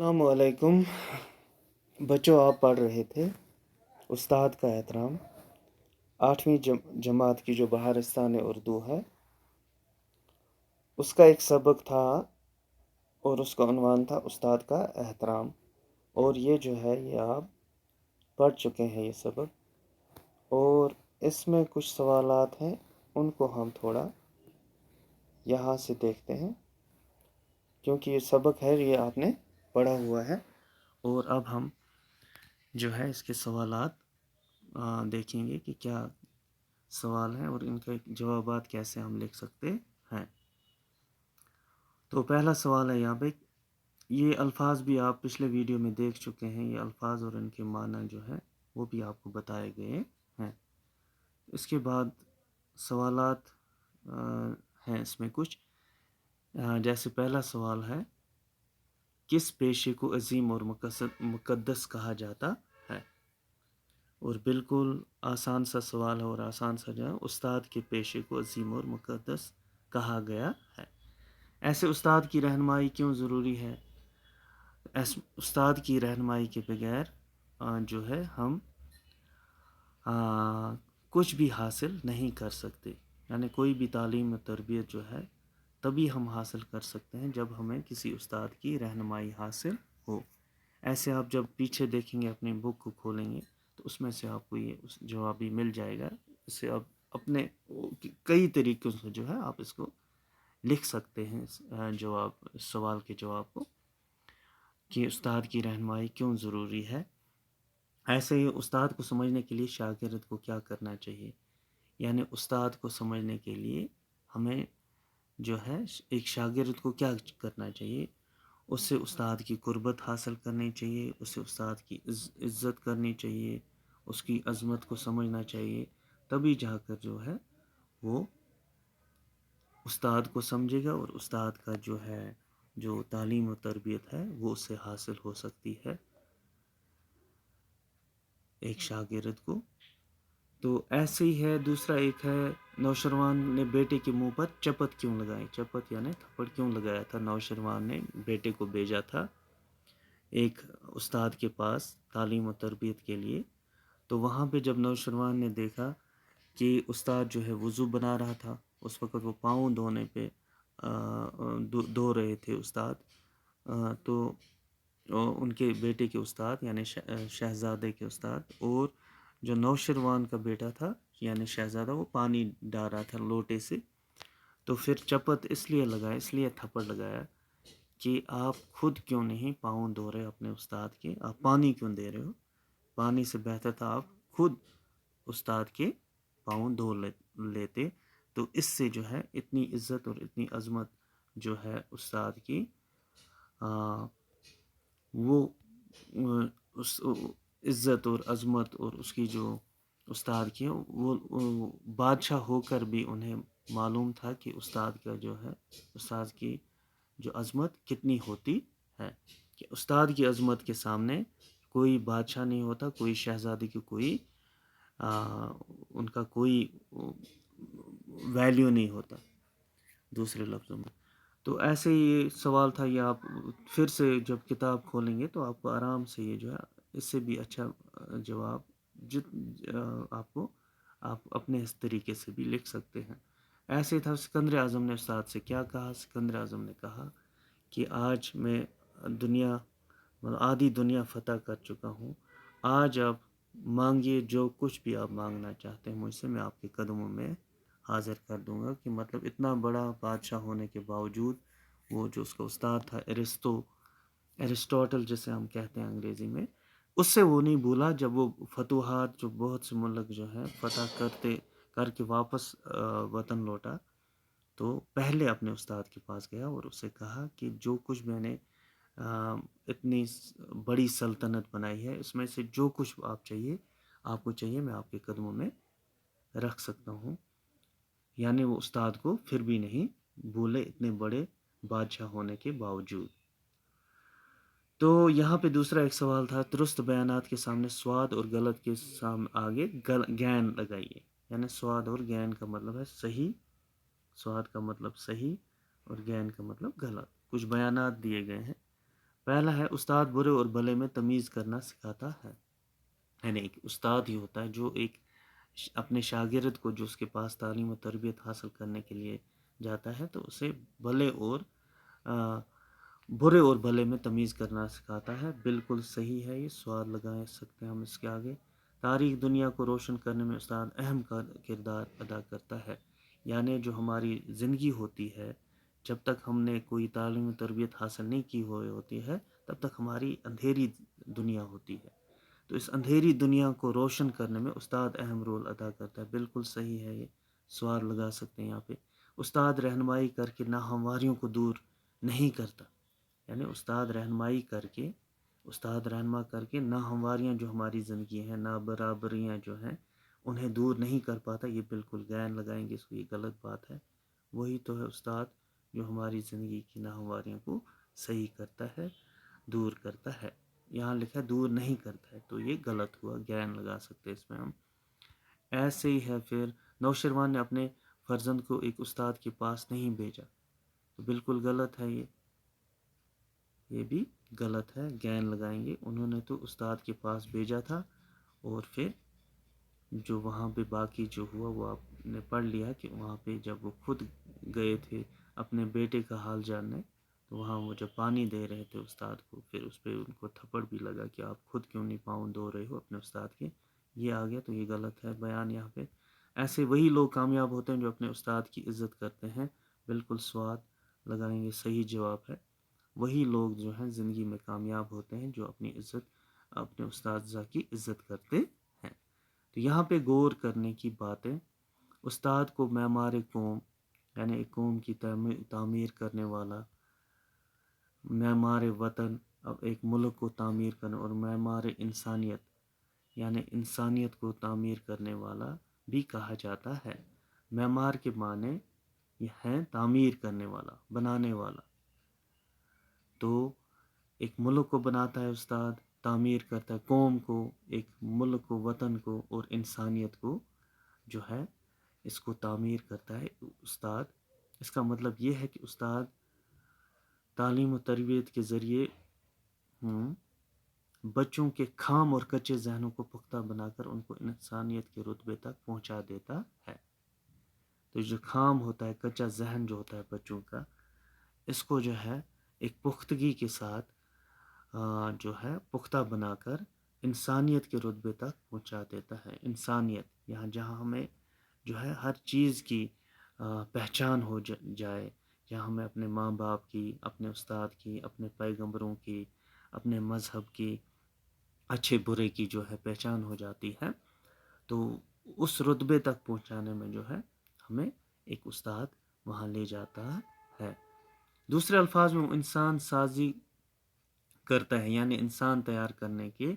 السلام علیکم بچوں، آپ پڑھ رہے تھے استاد کا احترام 8ویں جماعت کی جو بہارستان اردو ہے اس کا ایک سبق تھا اور اس کا عنوان تھا استاد کا احترام۔ اور یہ جو ہے یہ آپ پڑھ چکے ہیں یہ سبق، اور اس میں کچھ سوالات ہیں ان کو ہم تھوڑا یہاں سے دیکھتے ہیں، کیونکہ یہ سبق ہے یہ آپ نے پڑھا ہوا ہے۔ اور اب ہم جو ہے اس کے سوالات دیکھیں گے کہ کیا سوال ہیں اور ان کے جوابات کیسے ہم لکھ سکتے ہیں۔ تو پہلا سوال ہے یہاں پہ، یہ الفاظ بھی آپ پچھلے ویڈیو میں دیکھ چکے ہیں، یہ الفاظ اور ان کے معنی جو ہے وہ بھی آپ کو بتائے گئے ہیں۔ اس کے بعد سوالات ہیں اس میں کچھ، جیسے پہلا سوال ہے، کس پیشے کو عظیم اور مقدس کہا جاتا ہے؟ اور بالکل آسان سا سوال ہے اور آسان سا جو ہے، استاد کے پیشے کو عظیم اور مقدس کہا گیا ہے۔ ایسے استاد کی رہنمائی کیوں ضروری ہے؟ استاد کی رہنمائی کے بغیر جو ہے ہم کچھ بھی حاصل نہیں کر سکتے، یعنی کوئی بھی تعلیم و تربیت جو ہے تبھی ہم حاصل کر سکتے ہیں جب ہمیں کسی استاد کی رہنمائی حاصل ہو۔ ایسے آپ جب پیچھے دیکھیں گے، اپنی بک کو کھولیں گے تو اس میں سے آپ کو یہ جواب بھی مل جائے گا۔ اسے آپ اپنے کئی طریقوں سے جو ہے آپ اس کو لکھ سکتے ہیں، جواب سوال کے جواب کو، کہ استاد کی رہنمائی کیوں ضروری ہے۔ ایسے ہی استاد کو سمجھنے کے لیے شاگرد کو کیا کرنا چاہیے، یعنی استاد کو سمجھنے کے لیے ہمیں جو ہے ایک شاگرد کو کیا کرنا چاہیے، اس سے استاد کی قربت حاصل کرنی چاہیے، اس سے استاد کی عزت کرنی چاہیے، اس کی عظمت کو سمجھنا چاہیے، تبھی جا کر جو ہے وہ استاد کو سمجھے گا اور استاد کا جو ہے جو تعلیم و تربیت ہے وہ اس سے حاصل ہو سکتی ہے ایک شاگرد کو۔ تو ایسے ہی ہے، دوسرا ایک ہے، نوشروان نے بیٹے کے منہ پر چپت کیوں لگائی؟ چپت یعنی تھپڑ کیوں لگایا تھا؟ نوشروان نے بیٹے کو بھیجا تھا ایک استاد کے پاس تعلیم و تربیت کے لیے، تو وہاں پہ جب نوشروان نے دیکھا کہ استاد جو ہے وضو بنا رہا تھا، اس وقت وہ پاؤں دھونے پہ دھو رہے تھے استاد، تو ان کے بیٹے کے استاد یعنی شہزادے کے استاد، اور جو نوشروان کا بیٹا تھا یعنی شہزادہ، وہ پانی ڈال رہا تھا لوٹے سے، تو پھر چپت اس لیے لگایا، اس لیے تھپڑ لگایا کہ آپ خود کیوں نہیں پاؤں دھو رہے اپنے استاد کے، آپ پانی کیوں دے رہے ہو؟ پانی سے بہتر تھا آپ خود استاد کے پاؤں دھو لیتے۔ تو اس سے جو ہے اتنی عزت اور اتنی عظمت جو ہے استاد کی، وہ اس عزت اور عظمت اور اس کی جو استاد کی، وہ بادشاہ ہو کر بھی انہیں معلوم تھا کہ استاد کا جو ہے، استاد کی جو عظمت کتنی ہوتی ہے، کہ استاد کی عظمت کے سامنے کوئی بادشاہ نہیں ہوتا، کوئی شہزادی کی کوئی ان کا کوئی ویلیو نہیں ہوتا دوسرے لفظوں میں۔ تو ایسے ہی سوال تھا، یہ آپ پھر سے جب کتاب کھولیں گے تو آپ کو آرام سے یہ جو ہے اس سے بھی اچھا جواب آپ اپنے اس طریقے سے بھی لکھ سکتے ہیں۔ ایسے تھا، سکندر اعظم نے استاد سے کیا کہا؟ سکندر اعظم نے کہا کہ آج میں آدھی دنیا فتح کر چکا ہوں، آج آپ مانگیے جو کچھ بھی آپ مانگنا چاہتے ہیں مجھ سے، میں آپ کے قدموں میں حاضر کر دوں گا۔ کہ مطلب اتنا بڑا بادشاہ ہونے کے باوجود وہ جو اس کا استاد تھا ایرسٹوٹل جسے ہم کہتے ہیں انگریزی میں، اس سے وہ نہیں بھولا۔ جب وہ فتوحات جو بہت سے ملک جو ہیں فتح کر کے واپس وطن لوٹا، تو پہلے اپنے استاد کے پاس گیا اور اسے کہا کہ جو کچھ میں نے اتنی بڑی سلطنت بنائی ہے، اس میں سے جو کچھ آپ کو چاہیے میں آپ کے قدموں میں رکھ سکتا ہوں۔ یعنی وہ استاد کو پھر بھی نہیں بھولے اتنے بڑے بادشاہ ہونے کے باوجود۔ تو یہاں پہ دوسرا ایک سوال تھا، درست بیانات کے سامنے سواد اور غلط کے آگے گین لگائیے۔ یعنی سواد اور گین کا مطلب ہے صحیح، سواد کا مطلب صحیح اور گین کا مطلب غلط۔ کچھ بیانات دیے گئے ہیں پہلا ہے استاد برے اور بھلے میں تمیز کرنا سکھاتا ہے، یعنی ایک استاد ہی ہوتا ہے جو ایک اپنے شاگرد کو جو اس کے پاس تعلیم و تربیت حاصل کرنے کے لیے جاتا ہے تو اسے بھلے اور برے اور بھلے میں تمیز کرنا سکھاتا ہے۔ بالکل صحیح ہے، یہ سوال لگا سکتے ہیں ہم اس کے آگے۔ تاریخ دنیا کو روشن کرنے میں استاد اہم کردار ادا کرتا ہے، یعنی جو ہماری زندگی ہوتی ہے جب تک ہم نے کوئی تعلیم و تربیت حاصل نہیں کی ہوتی ہے تب تک ہماری اندھیری دنیا ہوتی ہے، تو اس اندھیری دنیا کو روشن کرنے میں استاد اہم رول ادا کرتا ہے۔ بالکل صحیح ہے، یہ سوال لگا سکتے ہیں یہاں پہ۔ استاد رہنمائی کر کے ناہمواریوں کو دور نہیں کرتا، یعنی استاد رہنما کر کے ناہمواریاں جو ہماری زندگی ہیں، نابرابریاں جو ہیں انہیں دور نہیں کر پاتا، یہ بالکل گین لگائیں گے اس کو، یہ غلط بات ہے۔ وہی تو ہے استاد جو ہماری زندگی کی ناہمواریوں کو صحیح کرتا ہے، دور کرتا ہے۔ یہاں لکھا ہے دور نہیں کرتا ہے تو یہ غلط ہوا، گین لگا سکتے ہیں اس میں ہم۔ ایسے ہی ہے پھر نوشروان نے اپنے فرزند کو ایک استاد کے پاس نہیں بھیجا، تو بالکل غلط ہے، یہ بھی غلط ہے، گین لگائیں گے۔ انہوں نے تو استاد کے پاس بھیجا تھا، اور پھر جو وہاں پہ باقی جو ہوا وہ آپ نے پڑھ لیا کہ وہاں پہ جب وہ خود گئے تھے اپنے بیٹے کا حال جاننے، تو وہاں وہ جب پانی دے رہے تھے استاد کو، پھر اس پہ ان کو تھپڑ بھی لگا کہ آپ خود کیوں نہیں پاؤں دھو رہے ہو اپنے استاد کے، یہ آ گیا تو یہ غلط ہے بیان یہاں پہ۔ ایسے وہی لوگ کامیاب ہوتے ہیں جو اپنے استاد کی عزت کرتے ہیں، بالکل سواد لگائیں گے، صحیح جواب ہے۔ وہی لوگ جو ہیں زندگی میں کامیاب ہوتے ہیں جو اپنی عزت، اپنے اساتذہ کی عزت کرتے ہیں۔ تو یہاں پہ غور کرنے کی باتیں، استاد کو معمار قوم، یعنی ایک قوم کی تعمیر کرنے والا، معمار وطن، اب ایک ملک کو تعمیر کرنے، اور معمار انسانیت یعنی انسانیت کو تعمیر کرنے والا بھی کہا جاتا ہے۔ معمار کے معنی یہ ہیں تعمیر کرنے والا، بنانے والا، تو ایک ملک کو بناتا ہے استاد، تعمیر کرتا ہے قوم کو، ایک ملک کو، وطن کو، اور انسانیت کو جو ہے اس کو تعمیر کرتا ہے استاد۔ اس کا مطلب یہ ہے کہ استاد تعلیم و تربیت کے ذریعے بچوں کے خام اور کچے ذہنوں کو پختہ بنا کر ان کو انسانیت کے رتبے تک پہنچا دیتا ہے۔ تو جو خام ہوتا ہے، کچا ذہن جو ہوتا ہے بچوں کا، اس کو جو ہے ایک پختگی کے ساتھ جو ہے پختہ بنا کر انسانیت کے رتبے تک پہنچا دیتا ہے۔ انسانیت یہاں جہاں ہمیں جو ہے ہر چیز کی پہچان ہو جائے، جہاں ہمیں اپنے ماں باپ کی، اپنے استاد کی، اپنے پیغمبروں کی، اپنے مذہب کی، اچھے برے کی جو ہے پہچان ہو جاتی ہے، تو اس رتبے تک پہنچانے میں جو ہے ہمیں ایک استاد وہاں لے جاتا ہے۔ دوسرے الفاظ میں وہ انسان سازی کرتا ہے، یعنی انسان تیار کرنے کے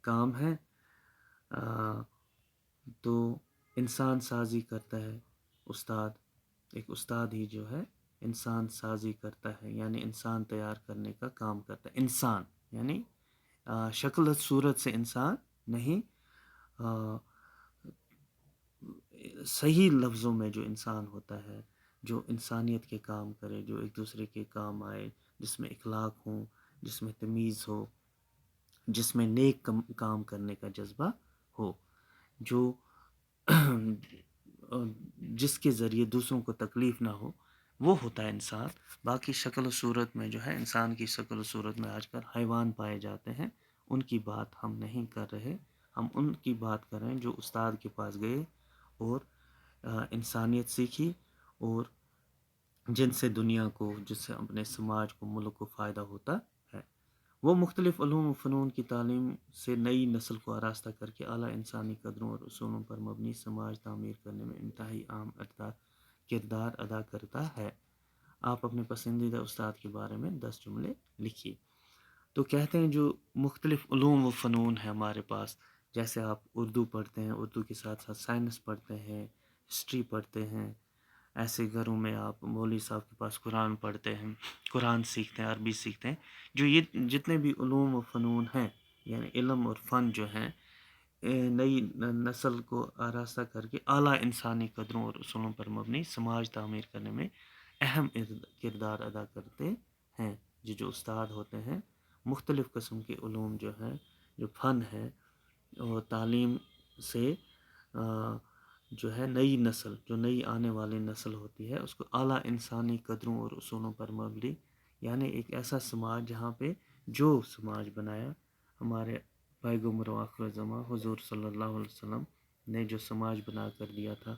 کام ہے، تو انسان سازی کرتا ہے استاد، ایک استاد ہی جو ہے انسان سازی کرتا ہے، یعنی انسان تیار کرنے کا کام کرتا ہے۔ انسان یعنی شکل صورت سے انسان نہیں، صحیح لفظوں میں جو انسان ہوتا ہے، جو انسانیت کے کام کرے، جو ایک دوسرے کے کام آئے، جس میں اخلاق ہوں، جس میں تمیز ہو، جس میں نیک کام کرنے کا جذبہ ہو، جو جس کے ذریعے دوسروں کو تکلیف نہ ہو، وہ ہوتا ہے انسان۔ باقی شکل و صورت میں جو ہے انسان کی شکل و صورت میں آج کل حیوان پائے جاتے ہیں، ان کی بات ہم نہیں کر رہے، ہم ان کی بات کر رہے ہیں جو استاد کے پاس گئے اور انسانیت سیکھی، اور جن سے دنیا کو، جس سے اپنے سماج کو، ملک کو فائدہ ہوتا ہے۔ وہ مختلف علوم و فنون کی تعلیم سے نئی نسل کو آراستہ کر کے اعلیٰ انسانی قدروں اور اصولوں پر مبنی سماج تعمیر کرنے میں انتہائی اہم کردار ادا کرتا ہے۔ آپ اپنے پسندیدہ استاد کے بارے میں 10 جملے لکھیے۔ تو کہتے ہیں جو مختلف علوم و فنون ہیں ہمارے پاس، جیسے آپ اردو پڑھتے ہیں، اردو کے ساتھ ساتھ سائنس پڑھتے ہیں، ہسٹری پڑھتے ہیں، ایسے گھروں میں آپ مولوی صاحب کے پاس قرآن پڑھتے ہیں، قرآن سیکھتے ہیں، عربی سیکھتے ہیں، جو یہ جتنے بھی علوم و فنون ہیں، یعنی علم اور فن جو ہیں، نئی نسل کو آراستہ کر کے اعلیٰ انسانی قدروں اور اصولوں پر مبنی سماج تعمیر کرنے میں اہم کردار ادا کرتے ہیں۔ جو استاد ہوتے ہیں مختلف قسم کے علوم جو ہیں، جو فن ہے، اور تعلیم سے جو ہے نئی نسل، جو نئی آنے والی نسل ہوتی ہے، اس کو اعلیٰ انسانی قدروں اور اصولوں پر مبنی، یعنی ایک ایسا سماج جہاں پہ جو سماج بنایا ہمارے پیغمبر و آخر زمان حضور صلی اللہ علیہ وسلم نے، جو سماج بنا کر دیا تھا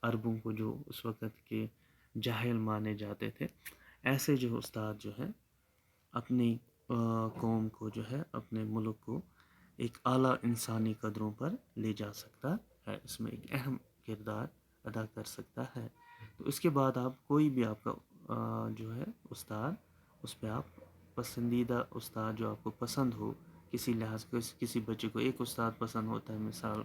عربوں کو، جو اس وقت کے جاہل مانے جاتے تھے، ایسے جو استاد جو ہیں اپنی قوم کو جو ہے، اپنے ملک کو ایک اعلیٰ انسانی قدروں پر لے جا سکتا ہے، اس میں ایک اہم کردار ادا کر سکتا ہے۔ تو اس کے بعد آپ کوئی بھی آپ کا جو ہے استاد، اس پہ آپ پسندیدہ استاد جو آپ کو پسند ہو، کسی لحاظ سے کسی بچے کو ایک استاد پسند ہوتا ہے، مثال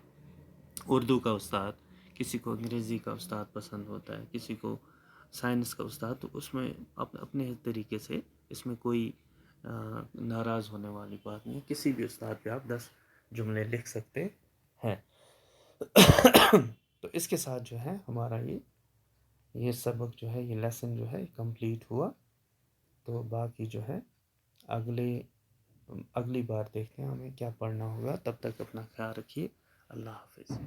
اردو کا استاد، کسی کو انگریزی کا استاد پسند ہوتا ہے، کسی کو سائنس کا استاد، تو اس میں اپنے طریقے سے اس میں کوئی ناراض ہونے والی بات نہیں، کسی بھی استاد پہ آپ 10 جملے لکھ سکتے ہیں۔ تو اس کے ساتھ جو ہے ہمارا یہ سبق جو ہے، یہ لیسن جو ہے کمپلیٹ ہوا۔ تو باقی جو ہے اگلی بار دیکھتے ہیں ہمیں کیا پڑھنا ہوگا۔ تب تک اپنا خیال رکھیے، اللہ حافظ۔